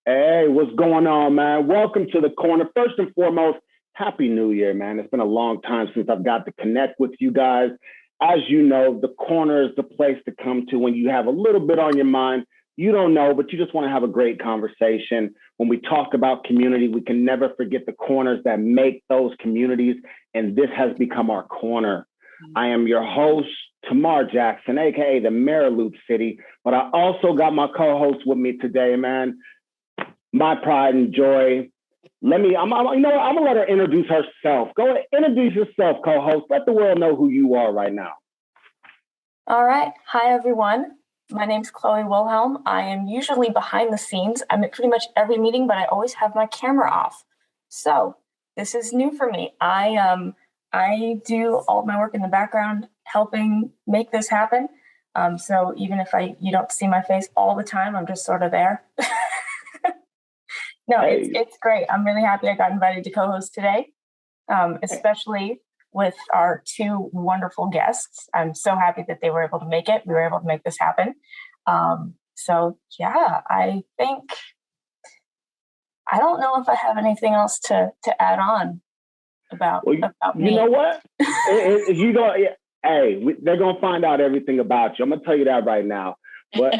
Hey, what's going on, man? Welcome to the corner. First and foremost, Happy New Year, man. It's been a long time since I've got to connect with you guys. As you know, the corner is the place to come to when you have a little bit on your mind. You don't know, but you just want to have a great conversation. When we talk about community, we can never forget the corners that make those communities. And this has become our corner. I am your host, Tamar Jackson, aka the Mayor of Loop City. But I also got my co-host with me today, man. My pride and joy. I'm gonna let her introduce herself. Go ahead, introduce yourself, co-host. Let the world know who you are right now. All right. Hi, everyone. My name's Chloe Wilhelm. I am usually behind the scenes. I'm at pretty much every meeting, but I always have my camera off. So this is new for me. I do all of my work in the background, helping make this happen. So even if you don't see my face all the time, I'm just sort of there. No, it's great. I'm really happy I got invited to co-host today, especially with our two wonderful guests. I'm so happy that they were able to make it. We were able to make this happen. So yeah, I think, I don't know if I have anything else to add on about me. You know what? They're going to find out everything about you. I'm going to tell you that right now. But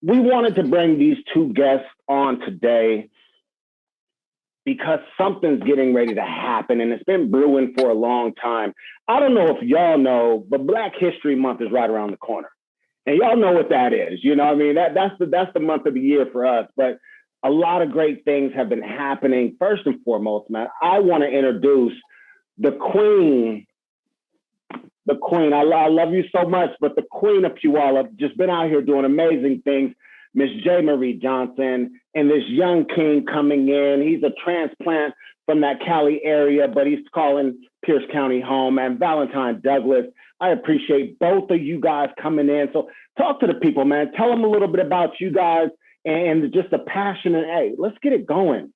we wanted to bring these two guests on today because something's getting ready to happen, and it's been brewing for a long time. I don't know if y'all know, but Black History Month is right around the corner. And y'all know what that is. You know what I mean? That's the month of the year for us. But a lot of great things have been happening. First and foremost, man, I want to introduce the queen. The queen. I love you so much, but the queen of Puyallup just been out here doing amazing things. Miss JMarie Johnson, and this young king coming in. He's a transplant from that Cali area, but he's calling Pierce County home. And Valentine Douglas, I appreciate both of you guys coming in. So talk to the people, man. Tell them a little bit about you guys and just the passion. And hey, let's get it going.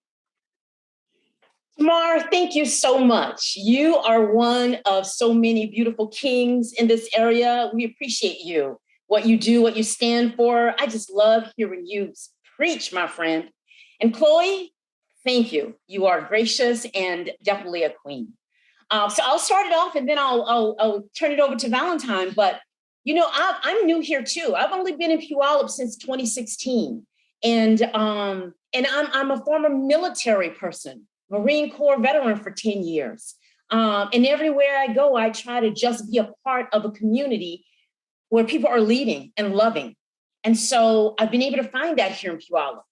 Tamar, thank you so much. You are one of so many beautiful kings in this area. We appreciate you. What you do, what you stand for. I just love hearing you preach, my friend. And Chloe, thank you. You are gracious and definitely a queen. So I'll start it off and then I'll turn it over to Valentine. But, you know, I'm new here too. I've only been in Puyallup since 2016. And I'm a former military person, Marine Corps veteran for 10 years. And everywhere I go, I try to just be a part of a community where people are leading and loving. And so I've been able to find that here in Puyallup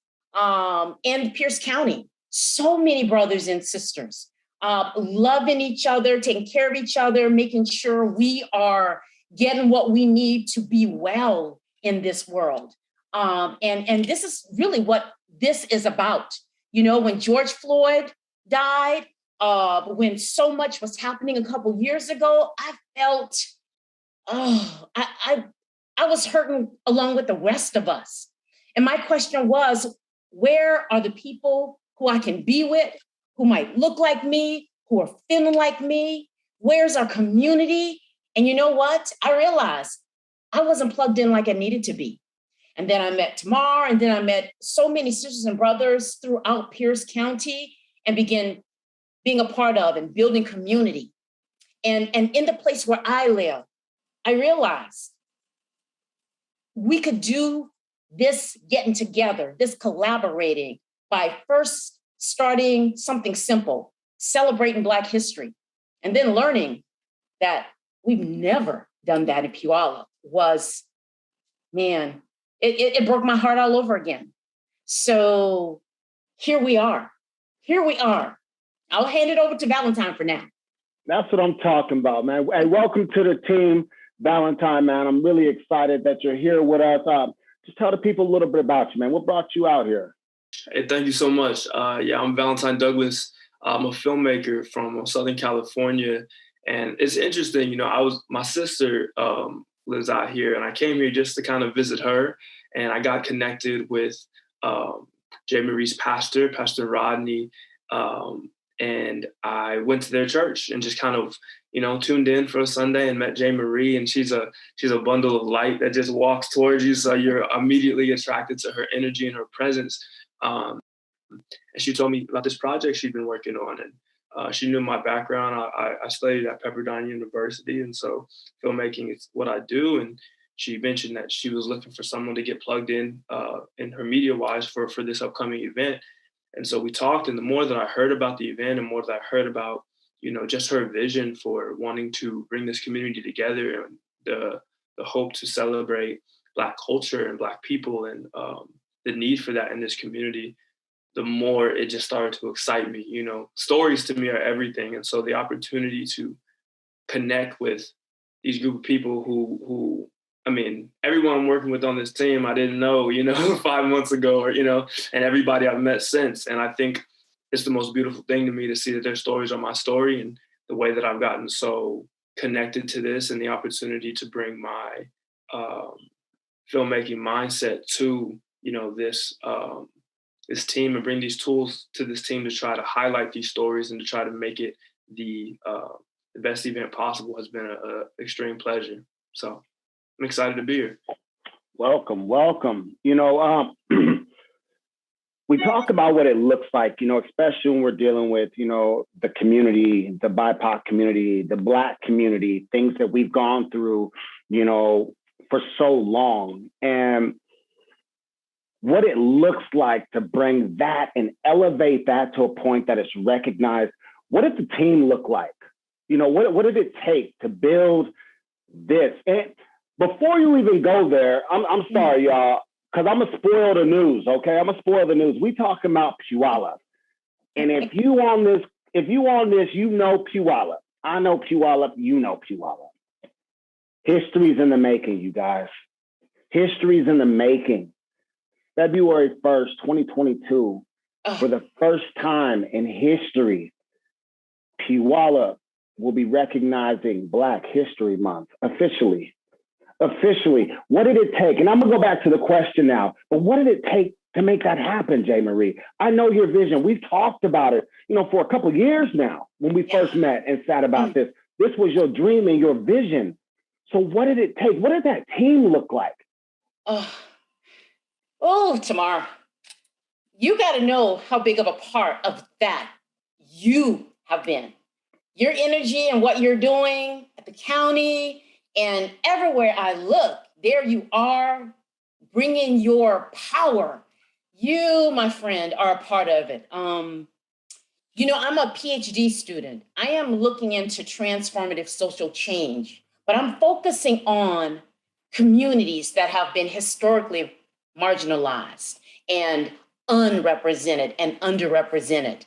and Pierce County. So many brothers and sisters loving each other, taking care of each other, making sure we are getting what we need to be well in this world. And this is really what this is about. You know, when George Floyd died, when so much was happening a couple years ago, I felt I was hurting along with the rest of us. And my question was, where are the people who I can be with, who might look like me, who are feeling like me? Where's our community? And you know what? I realized I wasn't plugged in like I needed to be. And then I met Tamar, and then I met so many sisters and brothers throughout Pierce County and began being a part of and building community. And in the place where I live, I realized we could do this getting together, this collaborating by first starting something simple, celebrating Black history, and then learning that we've never done that in Puyallup was, man, it broke my heart all over again. So here we are. I'll hand it over to Valentine for now. That's what I'm talking about, man. Hey, welcome to the team. Valentine, man, I'm really excited that you're here with us. Just tell the people a little bit about you, man. What brought you out here? Hey, thank you so much. I'm Valentine Douglas. I'm a filmmaker from Southern California. And it's interesting, you know, my sister lives out here, and I came here just to kind of visit her. And I got connected with JMarie's pastor, Pastor Rodney. And I went to their church and just kind of, you know, tuned in for a Sunday and met JMarie, and she's a bundle of light that just walks towards you. So you're immediately attracted to her energy and her presence. And she told me about this project she'd been working on. And she knew my background. I studied at Pepperdine University. And so filmmaking is what I do. And she mentioned that she was looking for someone to get plugged in her media-wise for this upcoming event. And so we talked, and the more that I heard about the event and more that I heard about, just her vision for wanting to bring this community together and the hope to celebrate Black culture and Black people and the need for that in this community, the more it just started to excite me. Stories to me are everything. And so the opportunity to connect with these group of people who everyone I'm working with on this team, I didn't know, 5 months ago, and everybody I've met since. And I think it's the most beautiful thing to me to see that their stories are my story, and the way that I've gotten so connected to this and the opportunity to bring my filmmaking mindset to, this team and bring these tools to this team to try to highlight these stories and to try to make it the best event possible has been an extreme pleasure. So I'm excited to be here. Welcome. We talk about what it looks like, especially when we're dealing with, the community, the BIPOC community, the Black community, things that we've gone through, for so long. And what it looks like to bring that and elevate that to a point that it's recognized. What did the team look like? What did it take to build this? And before you even go there, I'm sorry, y'all, because I'm going to spoil the news, okay? I'm going to spoil the news. We talking about Puyallup. And if you on this, you know Puyallup. I know Puyallup, you know Puyallup. History's in the making, you guys. History's in the making. February 1st, 2022, for the first time in history, Puyallup will be recognizing Black History Month officially. What did it take? And I'm gonna go back to the question now, but what did it take to make that happen, JMarie? I know your vision. We've talked about it, for a couple of years now when we first met and sat about this. This was your dream and your vision. So what did it take? What did that team look like? Tamar, you got to know how big of a part of that you have been. Your energy and what you're doing at the county and everywhere I look, there you are, bringing your power. You, my friend, are a part of it. I'm a PhD student. I am looking into transformative social change, but I'm focusing on communities that have been historically marginalized and unrepresented and underrepresented.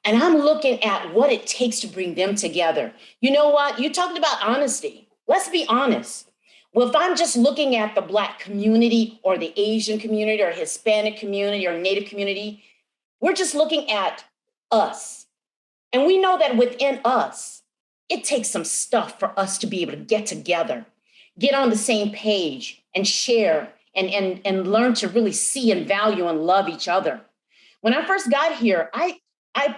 And I'm looking at what it takes to bring them together. You know what? You talked about honesty. Let's be honest. Well, if I'm just looking at the Black community or the Asian community or Hispanic community or Native community, we're just looking at us. And we know that within us, it takes some stuff for us to be able to get together, get on the same page and share and learn to really see and value and love each other. When I first got here, I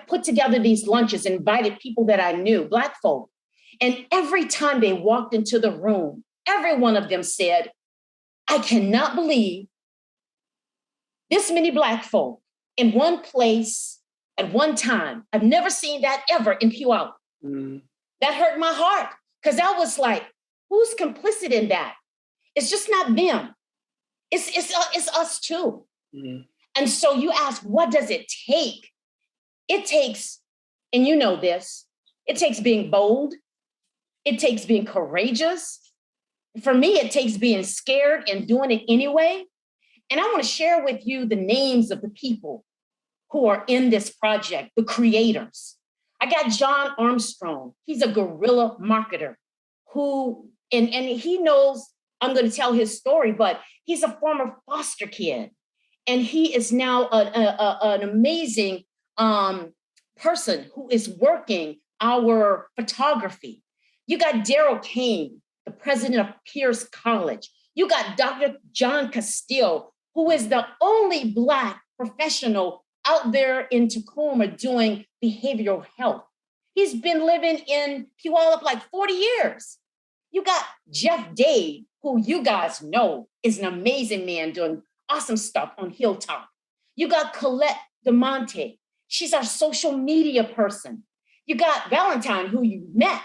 put together these lunches, invited people that I knew, Black folk. And every time they walked into the room, every one of them said, I cannot believe this many Black folk in one place at one time. I've never seen that ever in Puyallup. That hurt my heart because I was like, who's complicit in that? It's just not them. It's us too. And so you ask, what does it take? It takes, and you know this, it takes being bold. It takes being courageous. For me, it takes being scared and doing it anyway. And I want to share with you the names of the people who are in this project, the creators. I got John Armstrong. He's a guerrilla marketer who, and he knows I'm going to tell his story, but he's a former foster kid. And he is now an amazing person who is working our photography. You got Daryl Kane, the president of Pierce College. You got Dr. John Castile, who is the only Black professional out there in Tacoma doing behavioral health. He's been living in Puyallup like 40 years. You got Jeff Dade, who you guys know is an amazing man doing awesome stuff on Hilltop. You got Colette DeMonte. She's our social media person. You got Valentine, who you met.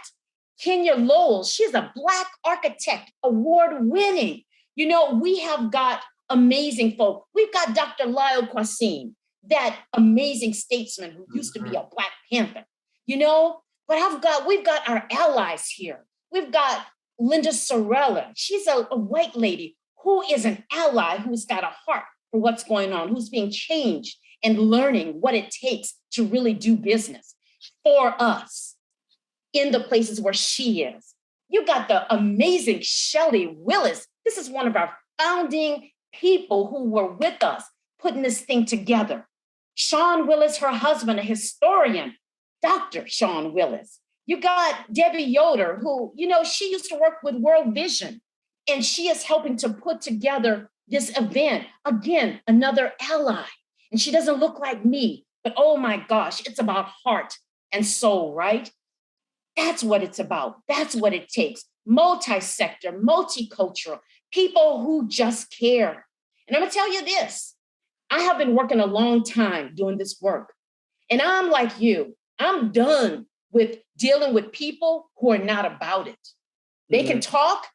Kenya Lowell, she's a Black architect, award-winning. You know, we have got amazing folk. We've got Dr. Lyle Kwasim, that amazing statesman who used to be a Black Panther, you know, but we've got our allies here. We've got Linda Sorella. She's a white lady who is an ally, who's got a heart for what's going on, who's being changed and learning what it takes to really do business for us in the places where she is. You got the amazing Shelley Willis. This is one of our founding people who were with us putting this thing together. Sean Willis, her husband, a historian, Dr. Sean Willis. You got Debbie Yoder, who, you know, she used to work with World Vision, and she is helping to put together this event. Again, another ally. And she doesn't look like me, but oh my gosh, it's about heart and soul, right? That's what it's about. That's what it takes. Multi-sector, multicultural, people who just care. And I'm gonna tell you this, I have been working a long time doing this work. And I'm like you, I'm done with dealing with people who are not about it. They can talk,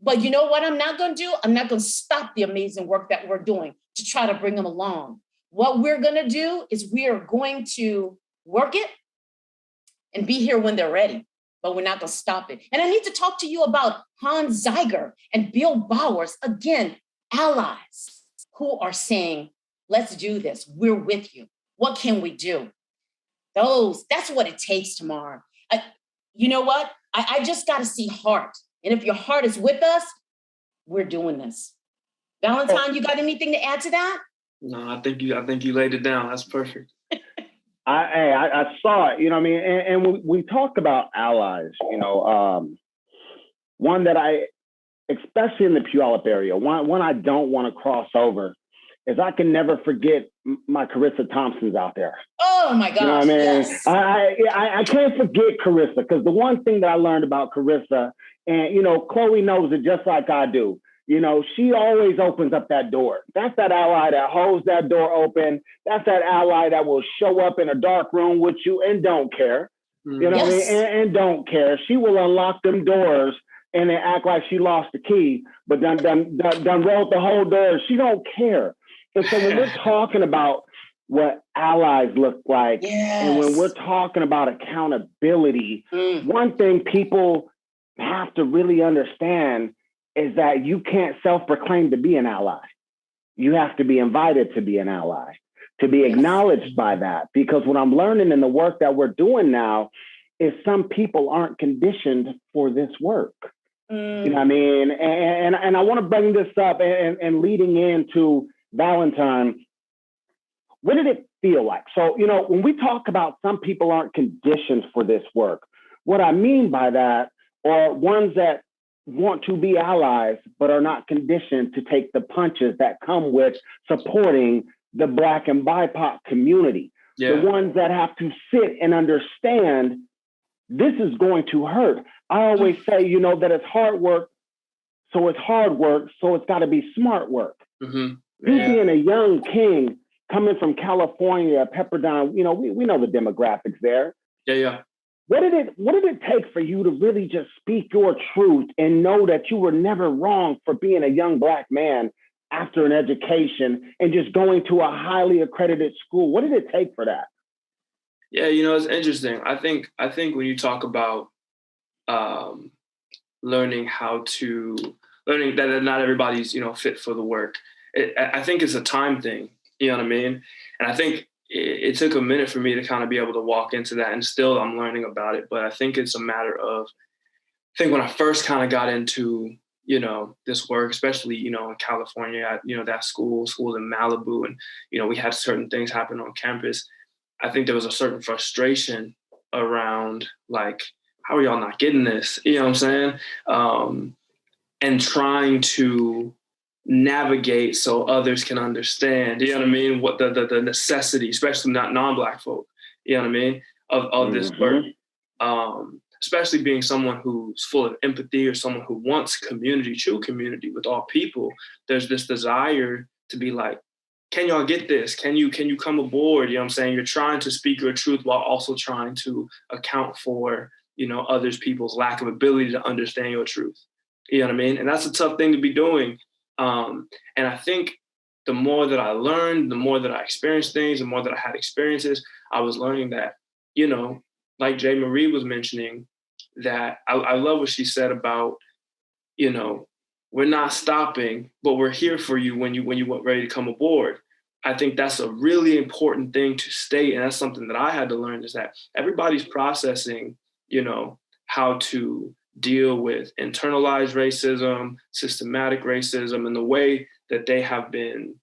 but you know what I'm not gonna do? I'm not gonna stop the amazing work that we're doing to try to bring them along. What we're gonna do is we are going to work it and be here when they're ready, but we're not gonna stop it. And I need to talk to you about Hans Zeiger and Bill Bowers, again, allies who are saying, let's do this, we're with you. What can we do? That's what it takes tomorrow. You know what? I just gotta see heart. And if your heart is with us, we're doing this. Valentine, you got anything to add to that? No, I think you laid it down. That's perfect. I saw it, you know what I mean? And we talked about allies, you know, one that especially in the Puyallup area, one I don't want to cross over is I can never forget my Carissa Thompson's out there. Oh my gosh, you know what I mean? Yes. I can't forget Carissa, because the one thing that I learned about Carissa, and, you know, Chloe knows it just like I do, you know, she always opens up that door. That's that ally that holds that door open. That's that ally that will show up in a dark room with you and don't care. You know what I mean? And don't care. She will unlock them doors and then act like she lost the key, but done rolled the whole door. She don't care. And so when we're talking about what allies look like, and when we're talking about accountability, one thing people have to really understand is that you can't self-proclaim to be an ally. You have to be invited to be an ally, to be acknowledged by that. Because what I'm learning in the work that we're doing now is some people aren't conditioned for this work. You know what I mean? And I want to bring this up and leading into Valentine, what did it feel like? So, you know, when we talk about some people aren't conditioned for this work, what I mean by that are ones that want to be allies, but are not conditioned to take the punches that come with supporting the Black and BIPOC community. The ones that have to sit and understand this is going to hurt. I always say, you know, that it's hard work, so it's hard work, so it's got to be smart work. You being a young king coming from California, Pepperdine, you know, we know the demographics there. What did it take for you to really just speak your truth and know that you were never wrong for being a young Black man after an education and just going to a highly accredited school? What did it take for that? Yeah, you know, it's interesting. I think when you talk about learning that not everybody's, you know, fit for the work, I think it's a time thing. You know what I mean? And I think it took a minute for me to kind of be able to walk into that, and still I'm learning about it. But I think it's a matter of, I think when I first kind of got into, you know, this work, especially, you know, in California, you know, that school in Malibu, and, you know, we had certain things happen on campus. I think there was a certain frustration around, like, how are y'all not getting this? You know what I'm saying? And trying to navigate so others can understand, you know what I mean, what the necessity, especially not non-Black folk, you know what I mean, of this work. Especially being someone who's full of empathy, or someone who wants community, true community with all people. There's this desire to be like, can y'all get this? Can you come aboard? You know what I'm saying? You're trying to speak your truth while also trying to account for, others people's lack of ability to understand your truth. You know what I mean? And that's a tough thing to be doing. And I think the more that I learned, the more that I experienced things, the more that I had experiences, I was learning that, like JMarie was mentioning, that I love what she said about, we're not stopping, but we're here for you when you want ready to come aboard. I think that's a really important thing to state. And that's something that I had to learn, is that everybody's processing, how to deal with internalized racism, systematic racism, and the way that they have been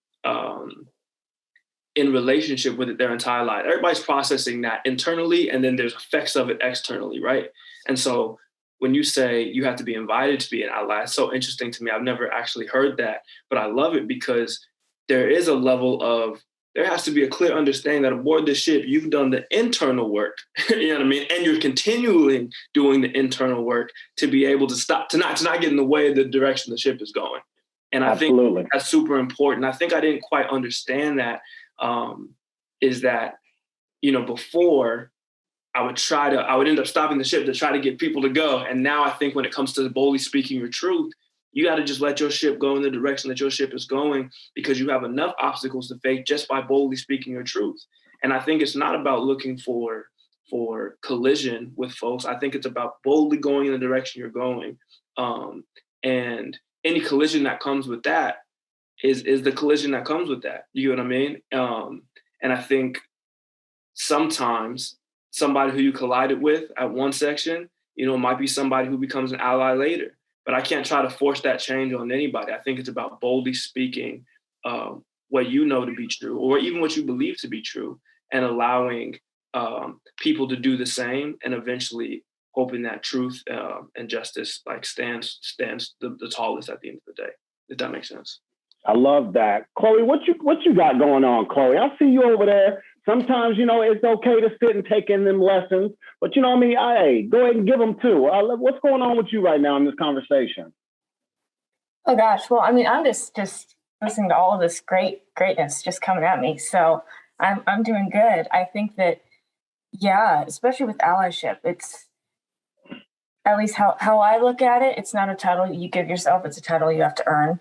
in relationship with it their entire life. Everybody's processing that internally, and then there's effects of it externally, right? And so when you say you have to be invited to be an ally, it's so interesting to me. I've never actually heard that, but I love it because there is a level of, there has to be a clear understanding that aboard the ship, you've done the internal work, you know what I mean? And you're continually doing the internal work to be able to stop, to not get in the way of the direction the ship is going. And I think that's super important. I think I didn't quite understand that, is that, before I would end up stopping the ship to try to get people to go. And now I think when it comes to boldly speaking your truth, you got to just let your ship go in the direction that your ship is going, because you have enough obstacles to face just by boldly speaking your truth. And I think it's not about looking for collision with folks. I think it's about boldly going in the direction you're going. And any collision that comes with that is the collision that comes with that. You know what I mean? And I think sometimes somebody who you collided with at one section, might be somebody who becomes an ally later. But I can't try to force that change on anybody. I think it's about boldly speaking what you know to be true, or even what you believe to be true, and allowing people to do the same, and eventually hoping that truth and justice stands the tallest at the end of the day, if that makes sense. I love that. Chloe, what you got going on, Chloe? I see you over there. Sometimes, it's okay to sit and take in them lessons, but hey, go ahead and give them too. What's going on with you right now in this conversation? Oh gosh, well, I'm just listening to all of this greatness just coming at me. So I'm doing good. I think that, yeah, especially with allyship, it's, at least how I look at it, it's not a title you give yourself, it's a title you have to earn.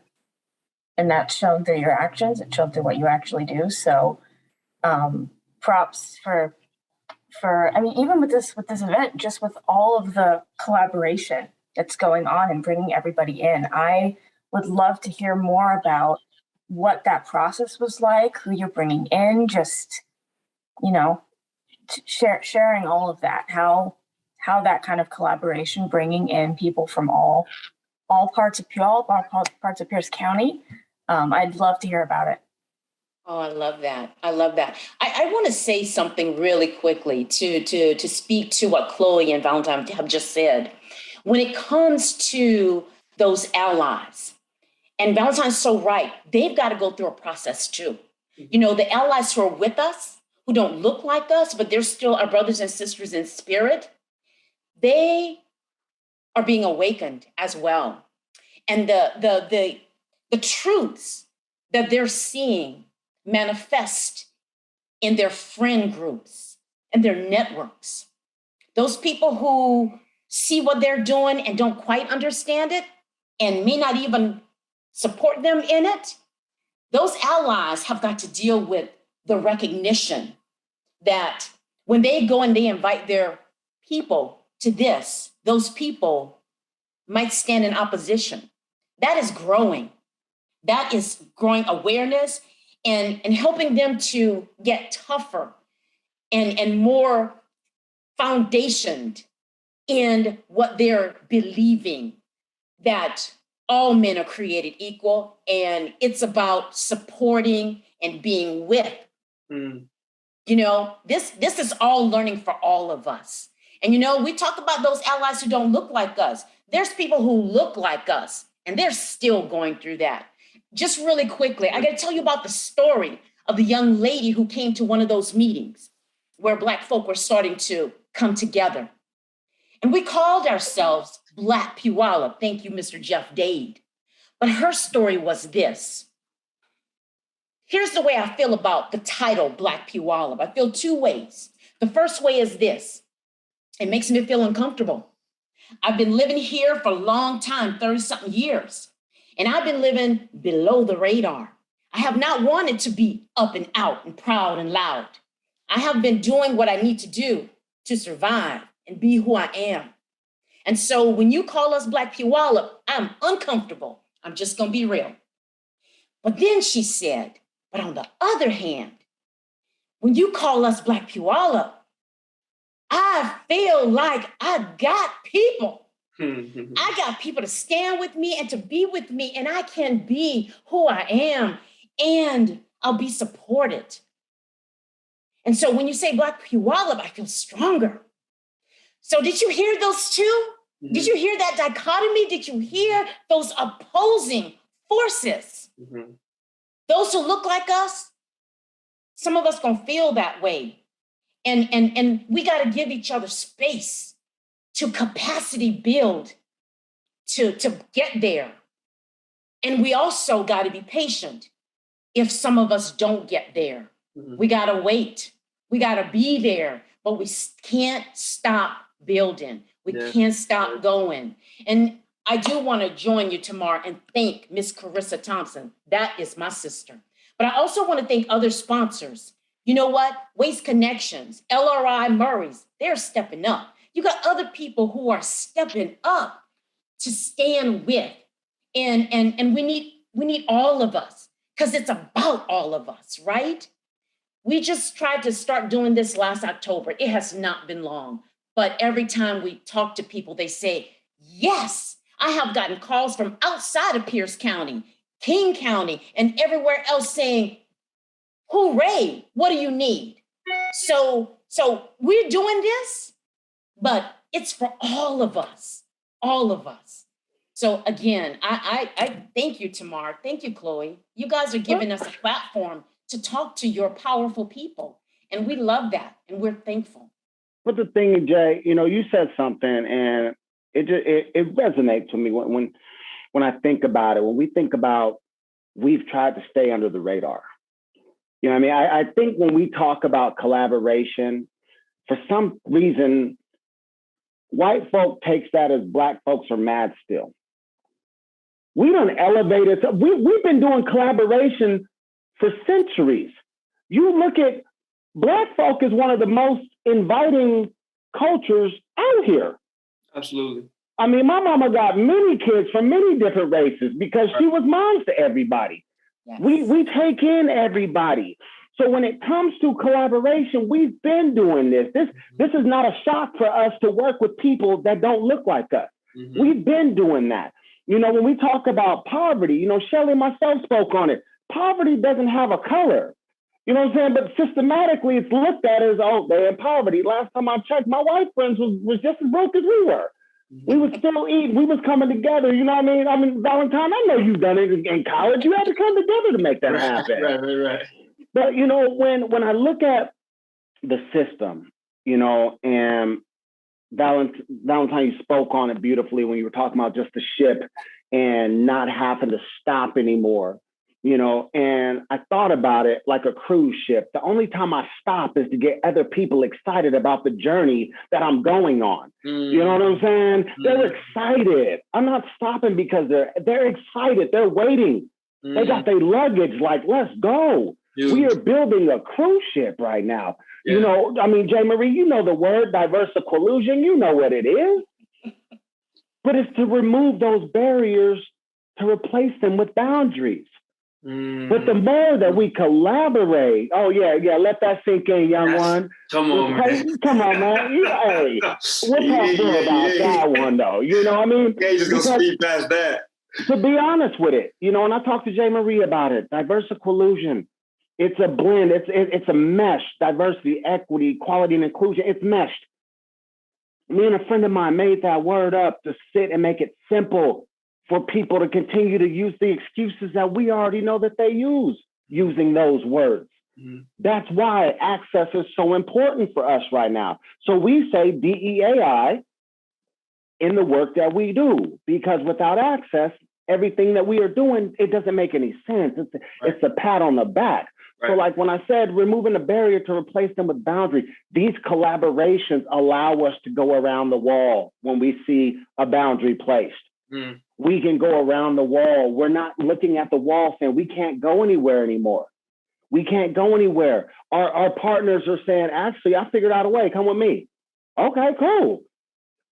And that's shown through your actions, it's shown through what you actually do. So props for even with this event, just with all of the collaboration that's going on and bringing everybody in. I would love to hear more about what that process was like, who you're bringing in, just, sharing all of that, how that kind of collaboration, bringing in people from all parts of Puyallup, all parts of Pierce County. I'd love to hear about it. Oh, I love that. I want to say something really quickly to speak to what Chloe and Valentine have just said. When it comes to those allies, and Valentine's so right, they've got to go through a process too. The allies who are with us, who don't look like us, but they're still our brothers and sisters in spirit, they are being awakened as well. And the truths that they're seeing manifest in their friend groups and their networks. Those people who see what they're doing and don't quite understand it and may not even support them in it, those allies have got to deal with the recognition that when they go and they invite their people to this, those people might stand in opposition. That is growing. That is growing awareness and helping them to get tougher and more foundationed in what they're believing, that all men are created equal, and it's about supporting and being with. This is all learning for all of us. And we talk about those allies who don't look like us. There's people who look like us, and they're still going through that. Just really quickly, I got to tell you about the story of the young lady who came to one of those meetings where Black folk were starting to come together. And we called ourselves Black Puyallup. Thank you, Mr. Jeff Dade. But her story was this. Here's the way I feel about the title Black Puyallup. I feel two ways. The first way is this. It makes me feel uncomfortable. I've been living here for a long time, 30-something years, and I've been living below the radar. I have not wanted to be up and out and proud and loud. I have been doing what I need to do to survive and be who I am. And so when you call us Black Puyallup, I'm uncomfortable. I'm just going to be real. But then she said, but on the other hand, when you call us Black Puyallup, I feel like I got people. I got people to stand with me and to be with me, and I can be who I am, and I'll be supported. And so when you say Black Puyallup, I feel stronger. So did you hear those two? Mm-hmm. Did you hear that dichotomy? Did you hear those opposing forces? Mm-hmm. Those who look like us, some of us gonna feel that way. And we gotta give each other space to capacity build to get there. And we also gotta be patient if some of us don't get there. Mm-hmm. We gotta wait. We gotta be there, but we can't stop building. We can't stop going. And I do want to join you tomorrow and thank Miss Carissa Thompson. That is my sister. But I also want to thank other sponsors. You know what? Waste Connections, LRI Murray's, they're stepping up. You got other people who are stepping up to stand with. And we need all of us, because it's about all of us, right? We just tried to start doing this last October. It has not been long. But every time we talk to people, they say, yes, I have gotten calls from outside of Pierce County, King County, and everywhere else saying, hooray, what do you need? So we're doing this, but it's for all of us, all of us. So again, I thank you, Tamar. Thank you, Chloe. You guys are giving us a platform to talk to your powerful people. And we love that, and we're thankful. But the thing is, Jay, you said something, and it resonates with me when I think about it. When we think about, we've tried to stay under the radar. You know what I mean? I think when we talk about collaboration, for some reason, white folk takes that as Black folks are mad still. We done elevated. We've been doing collaboration for centuries. You look at Black folk is one of the most inviting cultures out here. Absolutely. I mean, my mama got many kids from many different races because she was moms to everybody. Yes. We take in everybody. So when it comes to collaboration, we've been doing this. This is not a shock for us to work with people that don't look like us. Mm-hmm. We've been doing that. When we talk about poverty, Shelley and myself spoke on it. Poverty doesn't have a color. You know what I'm saying? But systematically, it's looked at as, oh, they're in poverty. Last time I checked, my white friends was just as broke as we were. Mm-hmm. We was still eating. We was coming together. You know what I mean? Valentine, I know you've done it in college. You had to come together to make that happen. Right. But, when I look at the system, and Valentine, you spoke on it beautifully when you were talking about just the ship and not having to stop anymore. And I thought about it like a cruise ship. The only time I stop is to get other people excited about the journey that I'm going on. Mm. You know what I'm saying? Mm. They're excited. I'm not stopping because they're excited. They're waiting. Mm. They got their luggage like, let's go. Huge. We are building a cruise ship right now. Yeah. JMarie, the word diverse collusion, you know what it is. But it's to remove those barriers, to replace them with boundaries. Mm. But the more that we collaborate, let that sink in, young one. Come on, man. Come on, man. Hey, we'll talk more about that one, though. You know what I mean? Yeah, just gonna speed past that. To be honest with it, and I talked to JMarie about it. Diverse collusion. It's a blend. It's a mesh. Diversity, equity, equality, and inclusion. It's meshed. Me and a friend of mine made that word up to sit and make it simple for people to continue to use the excuses that we already know that they use using those words. Mm-hmm. That's why access is so important for us right now. So we say DEAI in the work that we do, because without access, everything that we are doing, it doesn't make any sense. It's a pat on the back. Right. So like when I said removing the barrier to replace them with boundaries, these collaborations allow us to go around the wall when we see a boundary placed. We can go around the wall. We're not looking at the wall saying we can't go anywhere anymore. We can't go anywhere. Our partners are saying, actually, I figured out a way. Come with me. Okay, cool.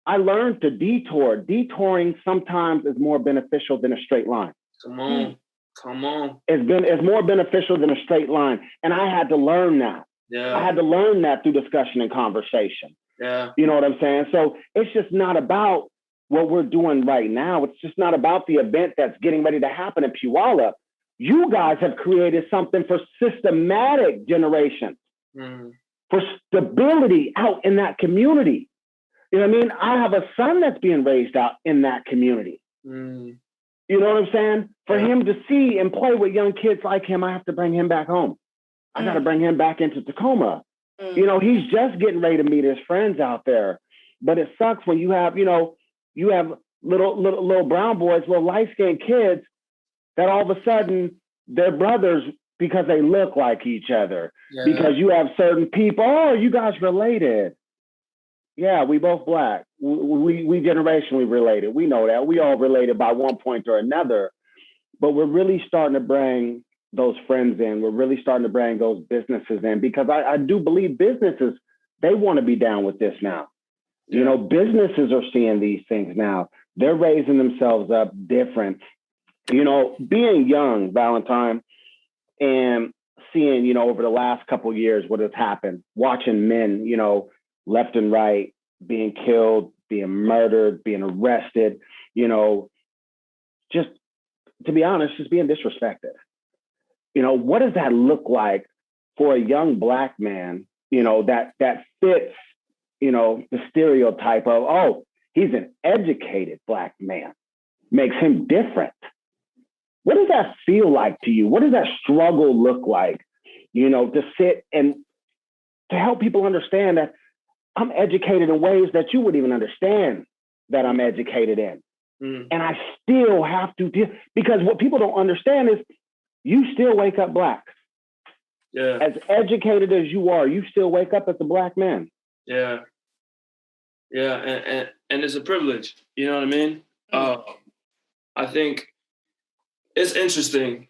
I learned to detour. Detouring sometimes is more beneficial than a straight line. Come on. It's more beneficial than a straight line. And I had to learn that. Yeah. I had to learn that through discussion and conversation. Yeah. You know what I'm saying? So it's just not about what we're doing right now. It's just not about the event that's getting ready to happen in Puyallup. You guys have created something for systematic generations, for stability out in that community. You know what I mean? I have a son that's being raised out in that community. You know what I'm saying? For him to see and play with young kids like him, I have to bring him back home. I got to bring him back into Tacoma. You know, he's just getting ready to meet his friends out there. But it sucks when you have, you have little brown boys, little light-skinned kids that all of a sudden they're brothers because they look like each other. Yeah. Because you have certain people, oh, you guys related. Yeah, we both Black. We generationally related. We know that. We all related by one point or another. But we're really starting to bring those friends in. We're really starting to bring those businesses in because I do believe businesses, they want to be down with this now. Yeah. You know, businesses are seeing these things now. They're raising themselves up different. You know, being young, Valentine, and seeing, over the last couple of years what has happened, watching men, left and right, being killed, being murdered, being arrested, just to be honest, just being disrespected. What does that look like for a young Black man, that fits, the stereotype of, oh, he's an educated Black man, makes him different. What does that feel like to you? What does that struggle look like, to sit and to help people understand that I'm educated in ways that you wouldn't even understand that I'm educated in. And I still have to deal, because what people don't understand is you still wake up Black. Yeah. As educated as you are, you still wake up as a Black man. Yeah. Yeah. And it's a privilege. You know what I mean? I think it's interesting.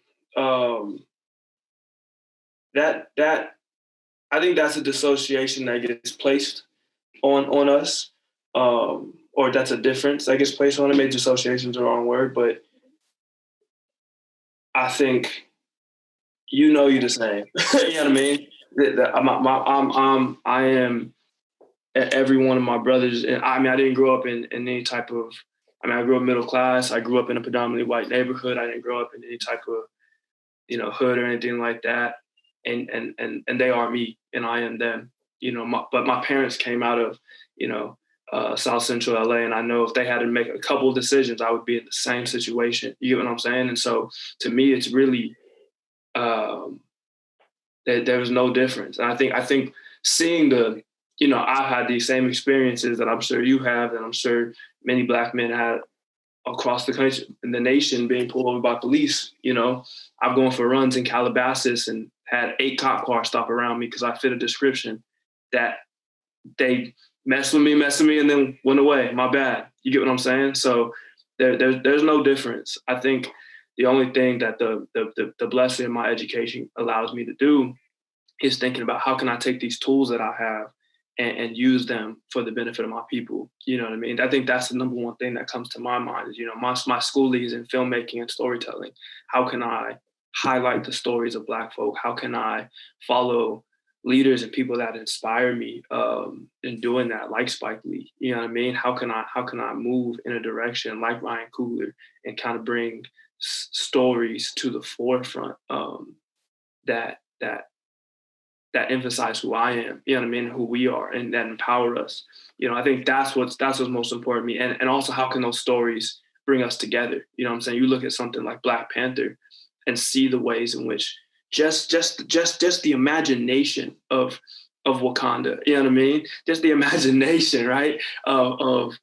That I think that's a dissociation that gets placed on us, or that's a difference that gets placed on it. Maybe dissociation is the wrong word, but I think you're the same. You know what I mean? I am every one of my brothers, and I didn't grow up in any type of. I grew up middle class. I grew up in a predominantly white neighborhood. I didn't grow up in any type of, hood or anything like that. And they are me, and I am them. But my parents came out of, South Central LA, and I know if they had to make a couple of decisions, I would be in the same situation. You get what I'm saying? And so to me, it's really there was no difference. And I think seeing I've had these same experiences that I'm sure you have, and I'm sure many Black men had across the country, in the nation, being pulled over by police. I've gone for runs in Calabasas and had 8 cop cars stop around me because I fit a description that they messed with me, and then went away. My bad. You get what I'm saying? So there's no difference. I think the only thing that the blessing of my education allows me to do is thinking about how can I take these tools that I have and use them for the benefit of my people. You know what I mean? I think that's the number one thing that comes to my mind is, my schooling is in filmmaking and storytelling. How can I highlight the stories of Black folk? How can I follow leaders and people that inspire me in doing that, like Spike Lee? You know what I mean? How can I move in a direction like Ryan Coogler and kind of bring stories to the forefront that emphasize who I am, you know what I mean, who we are, and that empower us. I think that's what's most important to me. And also, how can those stories bring us together? You know what I'm saying? You look at something like Black Panther and see the ways in which just the imagination of Wakanda, you know what I mean? Just the imagination, right? Of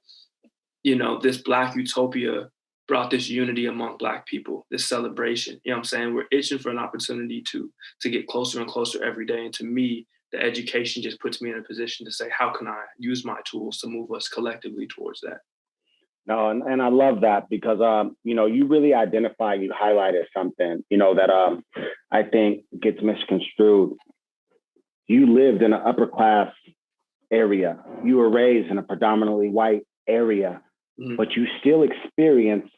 this Black utopia brought this unity among Black people, this celebration. You know what I'm saying? We're itching for an opportunity to get closer and closer every day. And to me, the education just puts me in a position to say, how can I use my tools to move us collectively towards that? No, and I love that because, you really you highlighted something, that I think gets misconstrued. You lived in an upper class area. You were raised in a predominantly white area, but you still experience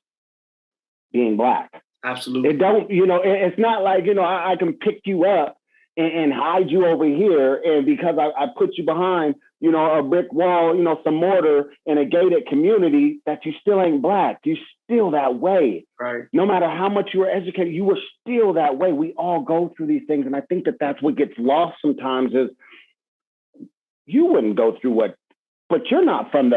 being Black. Absolutely. It don't, it's not like, I can pick you up and hide you over here. And because I put you behind, a brick wall, some mortar in a gated community, that you still ain't Black. You still that way. Right. No matter how much you were educated, you were still that way. We all go through these things. And I think that that's what gets lost sometimes is you wouldn't go through but you're not from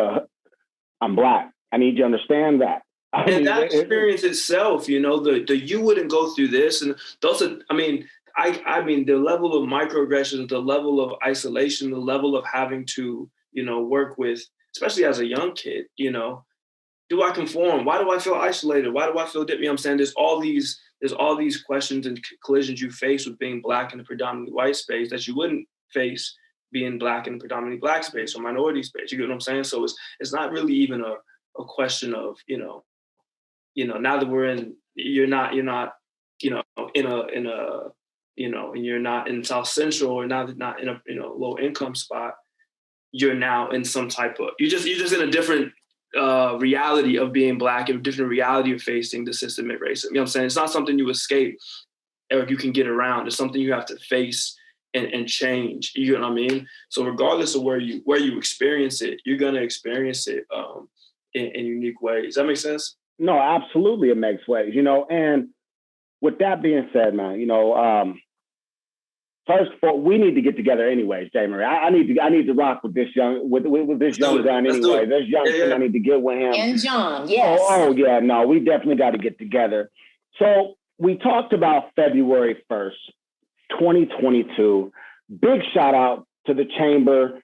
I'm Black. I need you to understand that. That experience itself, the you wouldn't go through this. And those are, I mean, the level of microaggressions, the level of isolation, the level of having to, work with, especially as a young kid, do I conform? Why do I feel isolated? Why do I feel different? You know what I'm saying? There's all these questions and collisions you face with being Black in a predominantly white space that you wouldn't face being Black in a predominantly Black space or minority space. You get what I'm saying? So it's not really even a question of, now that we're in, you're not, in a, and you're not in South Central or not in a, low income spot, you're now in some type of, you're just in a different reality of being Black, and a different reality of facing the systemic racism. You know what I'm saying? It's not something you escape or you can get around. It's something you have to face and change. You know what I mean? So regardless of where you experience it, you're gonna experience it in unique ways. Does that make sense? No, absolutely, it makes ways. And with that being said, man, first of all, we need to get together anyways, JMarie. I need to rock with this young gun anyway. This young thing, I need to get with him. And John, yes. Oh yeah, no, we definitely got to get together. So we talked about February 1st, 2022. Big shout out to the chamber.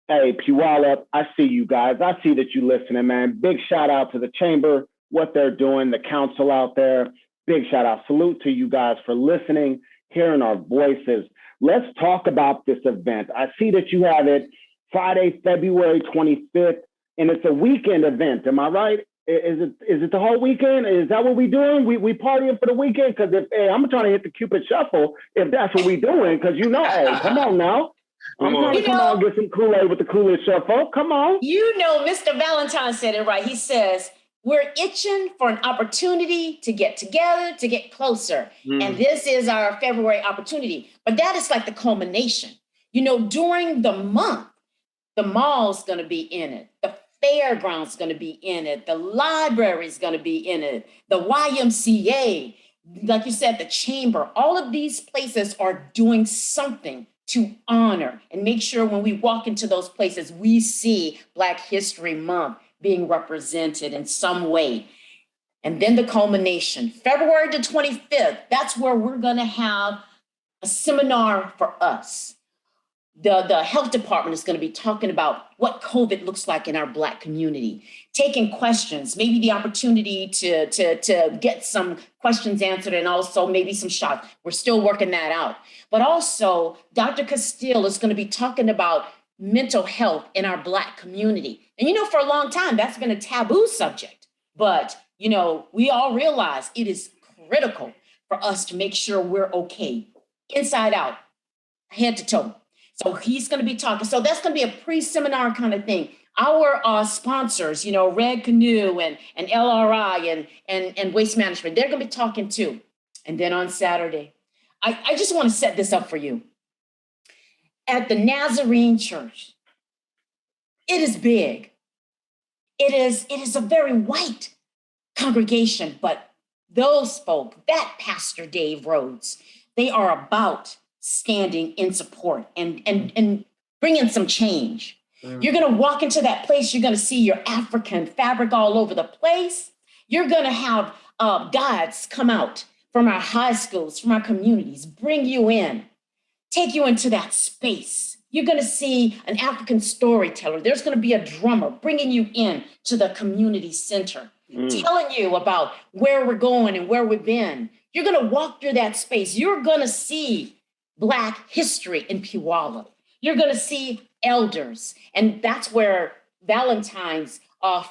Hey, Puyallup, I see you guys. I see that you listening, man. Big shout out to the chamber, what they're doing, the council out there. Big shout out. Salute to you guys for listening, hearing our voices. Let's talk about this event. I see that you have it Friday, February 25th, and it's a weekend event. Am I right? Is it the whole weekend? Is that what we doing? We partying for the weekend? Because I'm trying to hit the Cupid Shuffle if that's what we doing. Because hey, come on now. I'm trying to come out and get some Kool-Aid with the Kool-Aid Shuffle. Come on. Mr. Valentine said it right. He says, we're itching for an opportunity to get together, to get closer. And this is our February opportunity. But that is like the culmination. During the month, the mall's going to be in it. The fairground's going to be in it. The library's going to be in it. The YMCA, like you said, the chamber. All of these places are doing something to honor and make sure when we walk into those places, we see Black History Month being represented in some way. And then the culmination, February the 25th, that's where we're going to have a seminar for us. The health department is going to be talking about what COVID looks like in our Black community, taking questions, maybe the opportunity to get some questions answered and also maybe some shots. We're still working that out. But also, Dr. Castile is going to be talking about mental health in our Black community. And, for a long time, that's been a taboo subject. But, we all realize it is critical for us to make sure we're okay, inside out, head to toe. So he's going to be talking. So that's going to be a pre-seminar kind of thing. Our sponsors, Red Canoe and LRI and Waste Management, they're going to be talking too. And then on Saturday, I just want to set this up for you. At the Nazarene Church, it is big. It is a very white congregation, but those folk, that Pastor Dave Rhodes, they are about standing in support and bringing some change. You're going to walk into that place. You're going to see your African fabric all over the place. You're going to have guides come out from our high schools, from our communities, bring you in, take you into that space. You're going to see an African storyteller. There's going to be a drummer bringing you in to the community center. telling you about where we're going and where we've been. You're going to walk through that space. You're going to see Black history in Puyallup. You're going to see elders. And that's where Valentine's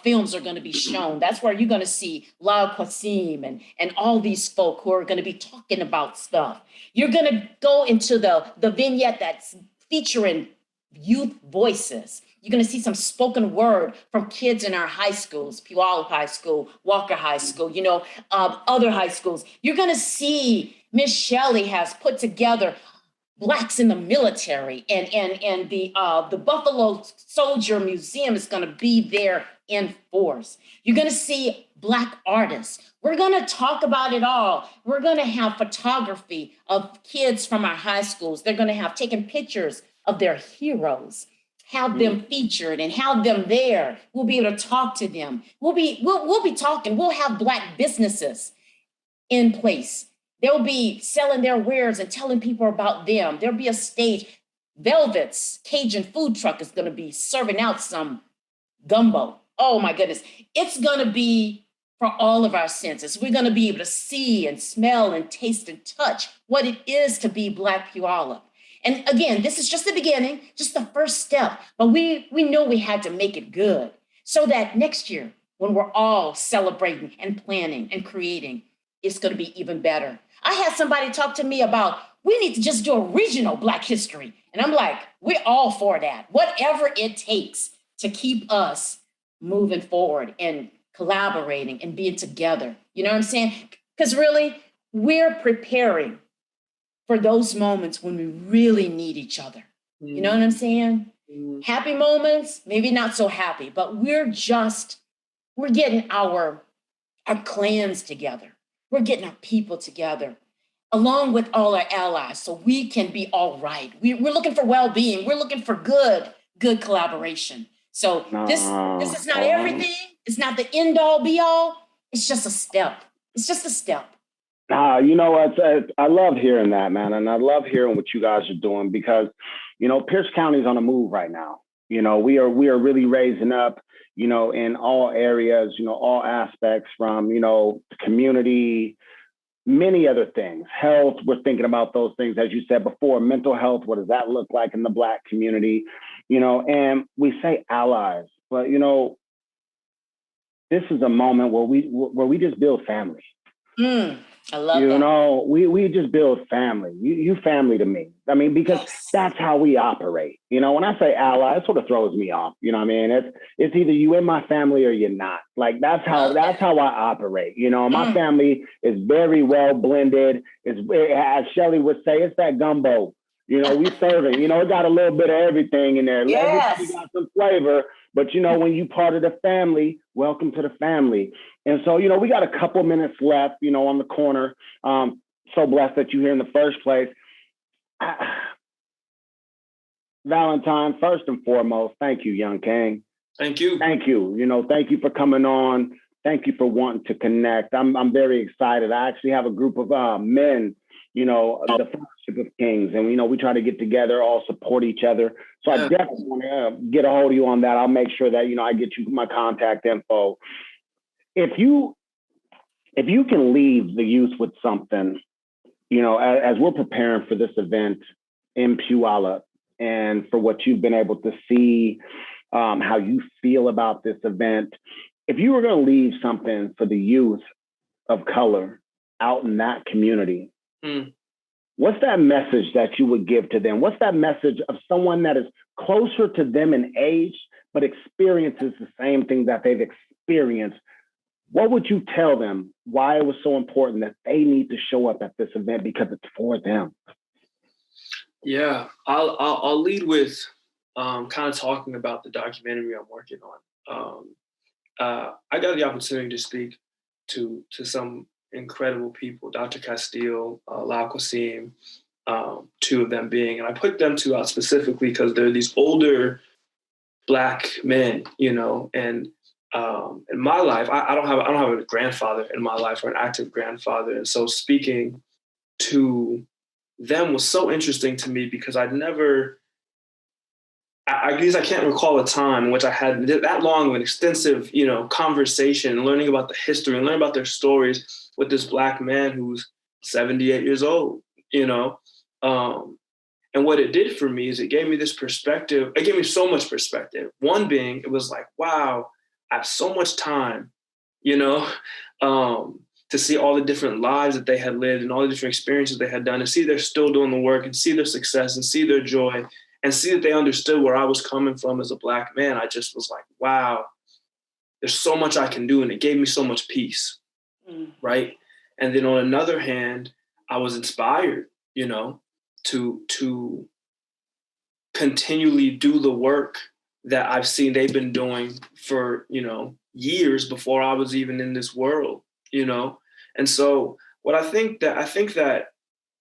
films are going to be shown. That's where you're going to see Lal Qasim and all these folk who are going to be talking about stuff. You're going to go into the vignette that's featuring youth voices. You're going to see some spoken word from kids in our high schools, Puyallup High School, Walker High School, other high schools. You're going to see Miss Shelley has put together Blacks in the military, and the Buffalo Soldier Museum is going to be there in force. You're going to see Black artists. We're going to talk about it all. We're going to have photography of kids from our high schools. They're going to have taken pictures of their heroes, have them featured and have them there. We'll be able to talk to them. We'll be talking. We'll have Black businesses in place. They'll be selling their wares and telling people about them. There'll be a stage. Velvet's Cajun food truck is going to be serving out some gumbo. Oh my goodness. It's going to be for all of our senses. We're going to be able to see and smell and taste and touch what it is to be Black Puyallup. And again, this is just the beginning, just the first step. But we know we had to make it good so that next year, when we're all celebrating and planning and creating, it's going to be even better. I had somebody talk to me about, we need to just do a regional Black history. And I'm like, we're all for that. Whatever it takes to keep us moving forward and collaborating and being together. You know what I'm saying? Because really, we're preparing for those moments when we really need each other. You know what I'm saying? Happy moments, maybe not so happy, but we're getting our clans together. We're getting our people together, along with all our allies, so we can be all right. We're looking for well-being. We're looking for good collaboration. So this is not everything. It's not the end-all, be-all. It's just a step. It's just a step. You know what? I love hearing that, man. And I love hearing what you guys are doing because, Pierce County is on the move right now. We are really raising up, in all areas, all aspects from, the community, many other things. Health, we're thinking about those things, as you said before, mental health, what does that look like in the Black community? And we say allies, but, this is a moment where we just build family. I love that. We just build family. You family to me. I mean, because that's how we operate. When I say ally, it sort of throws me off. You know what I mean? It's either you in my family or you're not. Like that's how I operate. My family is very well blended. As Shelley would say, it's that gumbo. We serving. It got a little bit of everything in there. Yes. Everybody got some flavor. But when you part of the family, welcome to the family. And so, we got a couple minutes left, on the corner. So blessed that you're here in the first place. Valentine, first and foremost, thank you, young king. Thank you. Thank you. Thank you for coming on. Thank you for wanting to connect. I'm very excited. I actually have a group of men, the Fellowship of Kings, and we try to get together, all support each other. So I definitely want to get a hold of you on that. I'll make sure that I get you my contact info. If you can leave the youth with something, as we're preparing for this event in Puyallup, and for what you've been able to see, how you feel about this event, if you were going to leave something for the youth of color out in that community, what's that message that you would give to them? What's that message of someone that is closer to them in age, but experiences the same thing that they've experienced? What would you tell them why it was so important that they need to show up at this event because it's for them? Yeah, I'll lead with kind of talking about the documentary I'm working on. I got the opportunity to speak to some incredible people, Dr. Castile, Lal Qasim, two of them being, and I put them two out specifically because they're these older Black men, and in my life, I don't have a grandfather in my life or an active grandfather. And so speaking to them was so interesting to me because I'd never I guess I can't recall a time in which I had that long of an extensive, conversation, learning about the history and learning about their stories with this Black man who's 78 years old, And what it did for me is it gave me this perspective. It gave me so much perspective. One being, it was like, wow, I have so much time, to see all the different lives that they had lived and all the different experiences they had done, and see they're still doing the work and see their success and see their joy and see that they understood where I was coming from as a Black man. I just was like, wow, there's so much I can do. And it gave me so much peace. Right. And then on another hand, I was inspired, to continually do the work that I've seen they've been doing for, years before I was even in this world, And so I think that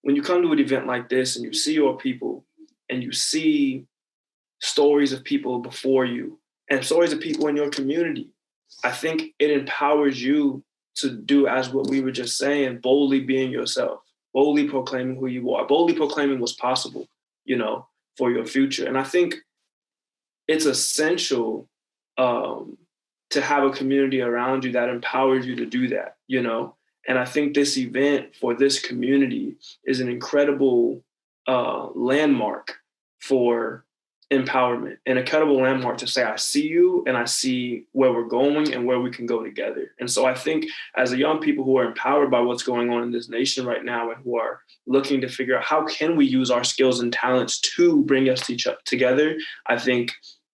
when you come to an event like this and you see your people and you see stories of people before you and stories of people in your community, I think it empowers you to do as what we were just saying, boldly being yourself, boldly proclaiming who you are, boldly proclaiming what's possible, for your future. And I think it's essential to have a community around you that empowers you to do that, And I think this event for this community is an incredible landmark for empowerment, an incredible landmark to say, I see you and I see where we're going and where we can go together. And so I think as a young people who are empowered by what's going on in this nation right now and who are looking to figure out how can we use our skills and talents to bring us together, I think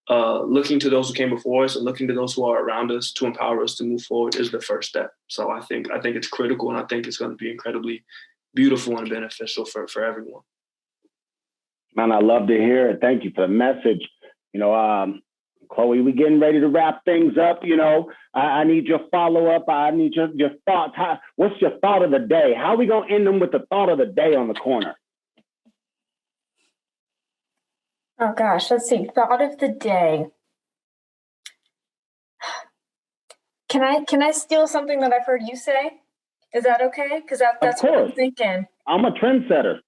looking to those who came before us and looking to those who are around us to empower us to move forward is the first step. So I think it's critical, and I think it's going to be incredibly beautiful and beneficial for everyone. Man, I love to hear it. Thank you for the message. Chloe, we getting ready to wrap things up. I need your follow-up. I need your thoughts. What's your thought of the day? How are we going to end them with the thought of the day on the corner? Oh gosh, let's see. Thought of the day. Can I steal something that I've heard you say? Is that okay? Because that's what I'm thinking. I'm a trendsetter.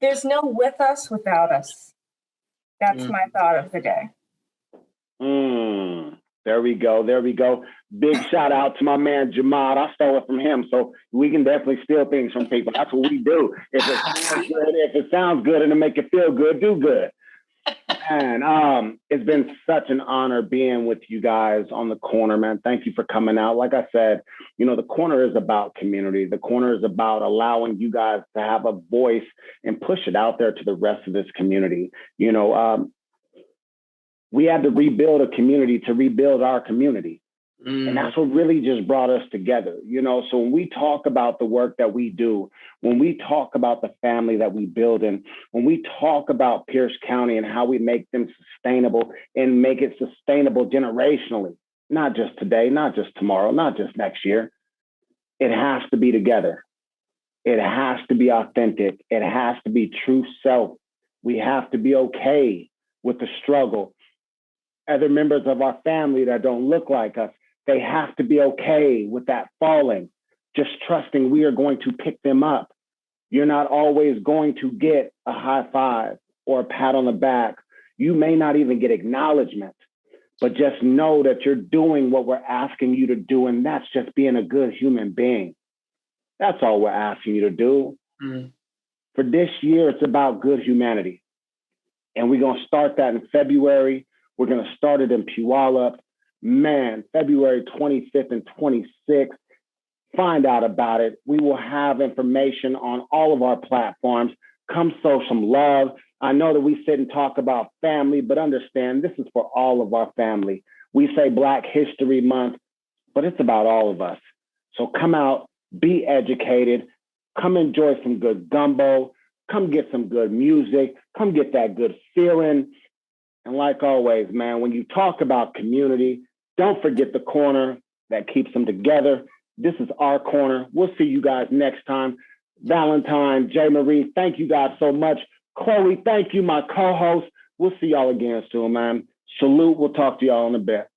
There's no with us without us. That's my thought of the day. There we go. Big shout out to my man Jamad. I stole it from him, so we can definitely steal things from people. That's what we do. If it sounds good and it make you feel good, do good. And it's been such an honor being with you guys on the corner, man. Thank you for coming out. Like I said, the corner is about community. The corner is about allowing you guys to have a voice and push it out there to the rest of this community. We had to rebuild a community to rebuild our community. And that's what really just brought us together. So when we talk about the work that we do, when we talk about the family that we build in, when we talk about Pierce County and how we make them sustainable and make it sustainable generationally, not just today, not just tomorrow, not just next year, it has to be together. It has to be authentic. It has to be true self. We have to be okay with the struggle. Other members of our family that don't look like us, they have to be okay with that falling, just trusting we are going to pick them up. You're not always going to get a high five or a pat on the back. You may not even get acknowledgement, but just know that you're doing what we're asking you to do, and that's just being a good human being. That's all we're asking you to do. For this year, it's about good humanity. And we're going to start that in February. We're going to start it in Puyallup. Man, February 25th and 26th. Find out about it. We will have information on all of our platforms. Come show some love. I know that we sit and talk about family, but understand this is for all of our family. We say Black History Month, but it's about all of us. So come out, be educated, come enjoy some good gumbo, come get some good music, come get that good feeling. And like always, man, when you talk about community, don't forget the corner that keeps them together. This is our corner. We'll see you guys next time. Valentine, JMarie, thank you guys so much. Chloe, thank you, my co-host. We'll see y'all again soon, man. Salute. We'll talk to y'all in a bit.